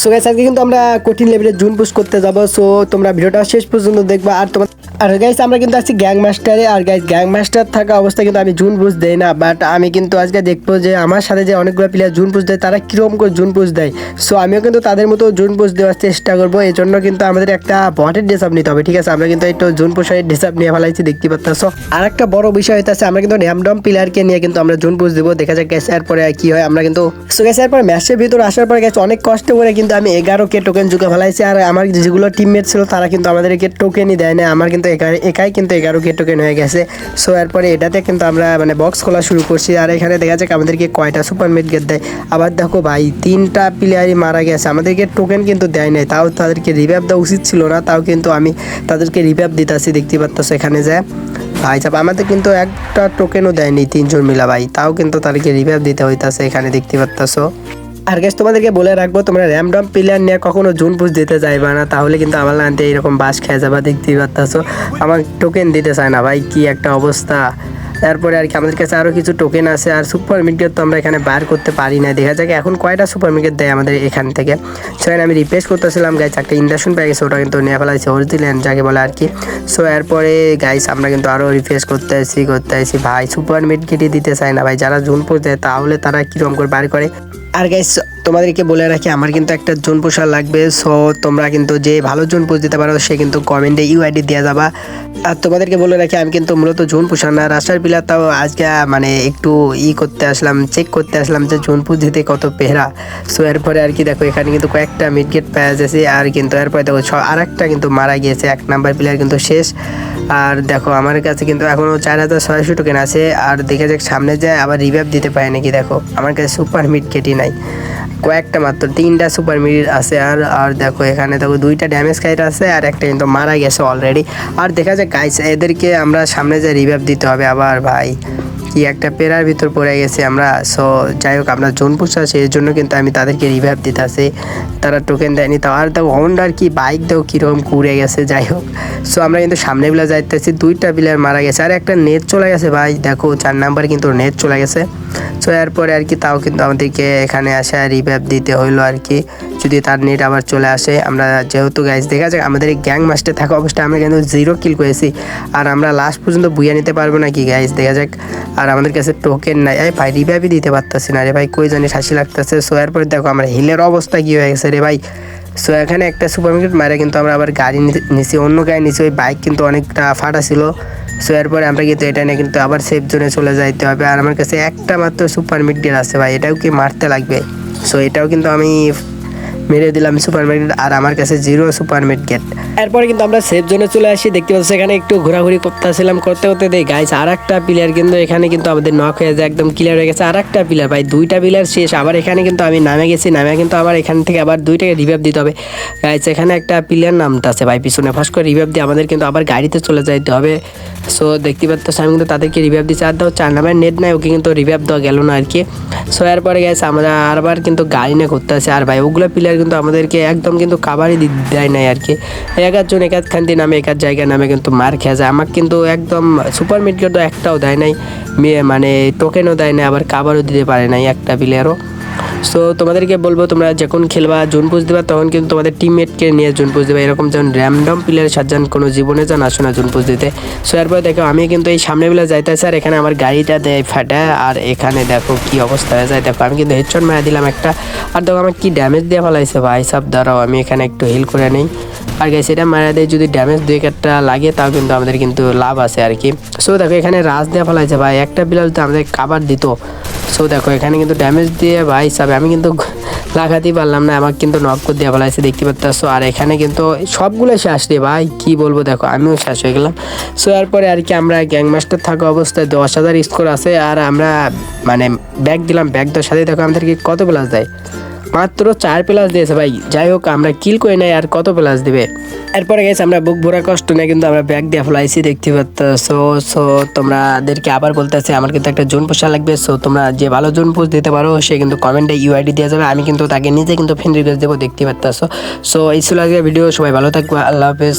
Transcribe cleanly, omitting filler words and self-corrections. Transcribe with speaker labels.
Speaker 1: So guys আজকে কিন্তু আমরা কঠিন লেভেলে জুন পুশ করতে যাব। সো তোমরা ভিডিওটা শেষ পর্যন্ত দেখবা। আর গাইস আমরা কিন্তু আছি গ্যাং মাস্টারে। আর গাইস গ্যাং মাস্টার থাকা অবস্থায় কিন্তু আমি জুন পুশ দেই না, বাট আমি কিন্তু আজকে দেখবো যে আমার সাথে যে অনেকগুলো প্লেয়ার জুন পুশ দেয় তারা কীরকম করে জুন পুশ দেয়। সো আমিও কিন্তু তাদের মতো জুন পুশ দেওয়ার চেষ্টা করবো। এই জন্য কিন্তু আমাদের একটা বটের ড্রেসআপ নিতে হবে, ঠিক আছে? আমরা কিন্তু একটু জুন পুশের ড্রেসআপ নিয়ে ফেলাইছি, দেখতে পাচ্ছ। আর একটা বড় বিষয় হইতেছে আমরা কিন্তু র্যামডম প্লেয়ারকে নিয়ে কিন্তু আমরা জুন পুশ দেবো, দেখা যাক গ্যাস এরপরে কি হয়। আমরা কিন্তু সো গ্যাস এরপর ম্যাচের ভিতরে আসার পর গেছে অনেক কষ্ট করে কিন্তু আমি 11K টোকেন যুগে ফেলাইছি। আর আমার যেগুলো টিমমেট ছিল তারা কিন্তু আমাদেরকে টোকেনই দেয় না, আমার কিন্তু একাই কিন্তু 11K টোকেন হয়ে গেছে। সো এরপরে এটাতে কিন্তু আমরা মানে বক্স খোলা শুরু করছি। আর এখানে দেখা যাক আমাদেরকে কয়টা সুপার মিড গেট দেয়। আবার দেখো ভাই 3টা প্লেয়ারই মারা গেছে, আমাদেরকে টোকেন কিন্তু দেয় নাই। তাও তাদেরকে রিভাইভ দেওয়া উচিত ছিল না, তাও কিন্তু আমি তাদেরকে রিভাইভ দিতেছি, দেখতে পাচ্ছ এখানে যায় ভাই সাহেব। আমাদের কিন্তু একটা টোকেনও দেয়নি 3জন মিলা ভাই, তাও কিন্তু তাদেরকে রিভাইভ দিতে হইতাছে এখানে, দেখতে পাচ্ছ। আর গাইস তোমাদেরকে বলে রাখবো, তোমরা র্যামডম প্লেয়ার নিয়ে কখনো জুন পুশ দিতে যাইবা না, তাহলে কিন্তু আমার লাইনতে এরকম বাস খেয়ে যাবা, দেখতেই পারতাছো। আমার টোকেন দিতে চায় না ভাই, কি একটা অবস্থা। তারপরে আর কি আমাদের কাছে আরও কিছু টোকেন আছে। আর সুপার মিডগেট তো আমরা এখানে বার করতে পারি না, দেখা যাক এখন কয়টা সুপার মিডগেট দেয় আমাদের এখান থেকে। সেখানে আমি রিপ্লেস করতেছিলাম গাইস, একটা ইন্ডাকশন পেয়ে গেছে, ওটা কিন্তু নিয়ে ফেলাইছে অরিজিনাল যাকে বলে আর কি। সো এরপরে গাইস আমরা কিন্তু আরও রিফ্রেশ করতে আসি ভাই, সুপার মিডগেটই দিতে চায় না ভাই। যারা জুন পুশ দেয় তাহলে তারা কীরকম করে বার করে। আর গাইস তোমাদেরকে বলে রাখি আমার কিন্তু একটা জোন পোষার লাগবে। সো তোমরা কিন্তু যে ভালো জোন পোষ দিতে পারো সে কিন্তু কমেন্টে ইউআইডি দিয়ে যাবা। আর তোমাদেরকে বলে রাখি আমি কিন্তু মূলত জোন পোষার না, রাস্তার পিলার। তাও আজকে মানে একটু করতে আসলাম, চেক করতে আসলাম যে জোন পোষ দিতে কত পেহরা। সো এরপরে আর কি দেখো এখানে কিন্তু কয়েকটা মিডগেট পেয়ে যাচ্ছে। আর কিন্তু এরপরে দেখো আর একটা কিন্তু মারা গিয়েছে, 1 নাম্বার প্লেয়ার কিন্তু শেষ। আর দেখো আমার কাছে কিন্তু এখনও 4600 টোকেন আছে। আর দেখে যাক সামনে যায় আবার রিভাইভ দিতে পারে নাকি। দেখো আমার কাছে সুপার মিডগেটই নাই, কয়েকটা মাত্র 3টা সুপার মিড আছে। আর দেখো এখানে দেখো 2টা ড্যামেজ খাইট আছে আর একটা কিন্তু মারা গেছে অলরেডি। আর দেখা যায় গাইস এদেরকে আমরা সামনে যে রিভাইভ দিতে হবে আবার ভাই, কি একটা পেরার ভিতর পড়ে গেছে আমরা। সো যাই হোক আমরা জোন পুশ আছে এর জন্য কিন্তু আমি তাদেরকে রিভাইভ দিতে আসি, তারা টোকেন দেয়নি। তাও আর দেখো হন্ডার কি বাইক দেও কীরকম ঘুরে গেছে। যাই হোক সো আমরা কিন্তু সামনে বেলা যাইতেছি, 2টা প্লেয়ার মারা গেছে আর একটা নেট চলে গেছে ভাই। দেখো 4 নাম্বার কিন্তু নেট চলে গেছে। সো এরপরে আর কি তাও কিন্তু আমাদেরকে এখানে আসে রিভাইভ দিতে হইলো আর কি, যদি তার নেট আবার চলে আসে। আমরা যেহেতু গাইস দেখা যাক আমাদের এই গ্যাং মাস্টার থাকা অবস্থায় আমরা কিন্তু 0 কিল করেছি। আর আমরা লাস্ট পর্যন্ত বুইয়া নিতে পারবো নাকি গাইস, দেখা যাক। আর আমাদের কাছে টোকেন নাই, এই ভাই রিভাইভই দিতে পারতেছি না রে ভাই, কই জানি হাসি লাগতেছে। সো এরপরে দেখো আমরা হিলের অবস্থা কী হয়ে গেছে রে ভাই। সো এখানে একটা সুপার মার্কেট মারে কিন্তু আমরা আবার গাড়ি নিছি, অন্য গাড়ি নিছি, ওই বাইক কিন্তু অনেকটা ফাটা ছিল। সো এরপরে আমরা কিন্তু এটা নিয়ে কিন্তু আবার সেফ জোনে চলে যাইতে হবে। আর আমার কাছে একটা মাত্র সুপার মিডগেট আছে ভাই, এটাও কি মারতে লাগবে। সো এটাও কিন্তু আমি মেরে দিলাম সুপার মিডগেট, আর আমার কাছে 0 সুপার মিডগেট। এরপরে কিন্তু আমরা সেফ জোনে চলে আসি, দেখতে পাচ্ছি এখানে একটু ঘোরাঘুরি করতেছিলাম, করতে দেই গাইস আর একটা প্লেয়ার কিন্তু এখানে কিন্তু আমাদের নক হয়ে যায়, একদম ক্লিয়ার হয়ে গেছে। আর একটা প্লেয়ার ভাই, 2টা প্লেয়ার শেষ। আবার এখানে কিন্তু আমি নামে গেছি, নামে কিন্তু আবার এখান থেকে আবার 2টাকে রিভাইভ দিতে হবে গাইস। এখানে একটা প্লেয়ার নামটা আছে ভাই পিছনে, ফার্স্ট করে রিভাইভ দিয়ে আমাদের কিন্তু আবার গাড়িতে চলে যাইতে হবে। সো দেখতে পাচ্ছ আমি কিন্তু তাদেরকে রিভাইভ দিচ্ছি। আর দাও 4 নাম্বার নেট নাই, ওকে কিন্তু রিভাইভ দেওয়া গেল না আর কি। সো এরপরে গাইস আমরা আরবার কিন্তু গাড়ি নিয়ে ঘুরতে আসি। আর ভাই ওগুলো প্লেয়ার কিন্তু আমাদেরকে একদম কিন্তু কাভারই দেয় নাই আর কি, একজন একাধখান দিন নামে একাধ জায়গায় নামে কিন্তু মার খেয়ে যায়। আমাকে কিন্তু একদম সুপার মিডগেট তো একটাও দেয় নাই, মানে টোকেনও দেয় নাই, আবার কাভারও দিতে পারে নাই একটা প্লেয়ারও। সো তোমাদেরকে বলবো তোমরা যখন খেলবা জোন পুশ দেবা তখন কিন্তু তোমাদের টিমমেটকে নিয়ে জোন পুশ দেবা, এরকম যেমন র্যান্ডম প্লেয়ারের সাথে যেন কোনো জীবনে যেন আসো না জোন পুশ দিতে। সো এরপর দেখো আমি কিন্তু এই সামনে বেলা যাইতেছি আর এখানে আমার গাড়িটা দেয় ফাটা। আর এখানে দেখো কি অবস্থা হয়ে যায়, দেখো আমি কিন্তু হেডশট মারা দিলাম একটা। আর দেখো আমার কি ড্যামেজ দিয়ে ফেলাইছে ভাই সব, দাঁড়াও আমি এখানে একটু হিল করে নিই। আর গাইস এটা মারা দেয়, যদি ড্যামেজ 2-1টা লাগে তাও কিন্তু আমাদের কিন্তু লাভ আছে আর কি। সো দেখো এখানে রাজ দেওয়া ফেলাইছে ভাই, একটা প্লেয়ার তো আমাদের কাভার দিত। সো দেখো এখানে কিন্তু ড্যামেজ দিয়ে ভাই সাহেব আমি কিন্তু লাগাতেই পারলাম না, আমাকে কিন্তু নক করে দিয়ে ফেলাইছে, দেখতে পাচ্ছ। আর এখানে কিন্তু সবগুলো শেষ রে ভাই, কি বলবো দেখো আমিও শেষ হয়ে গেলাম। সো এরপরে আর কি আমরা গ্যাং মাস্টার থাকা অবস্থায় 10,000 স্কোর আছে। আর আমরা মানে ব্যাগ দিলাম, ব্যাগ দেওয়ার সাথে দেখো আমাদেরকে কত প্লাস দেয়, মাত্র 4 প্লাস দিয়েছে ভাই। যাই হোক আমরা কিল করে নাই, আর কত প্লাস দিবে। এরপরে গেছে আমরা বুক ভরা কষ্ট নিয়ে কিন্তু আমরা ব্যাগ দিয়ে ফেলাইছি, দেখতে পাচ্ছ। সো তোমাদেরকে আবার বলতেছি আমার কিন্তু একটা জোন পোষা লাগবে। সো তোমরা যে ভালো জোন পোষ দিতে পারো সে কিন্তু কমেন্টে ইউআইডি দিয়ে যাবে, আমি কিন্তু তাকে নিজে কিন্তু ফ্রেন্ড রিকোয়েস্ট দেবো, দেখতে পাচ্ছ। সো এই ছিল আজকের ভিডিও, সবাই ভালো থাকবে, আল্লাহ হাফেজ।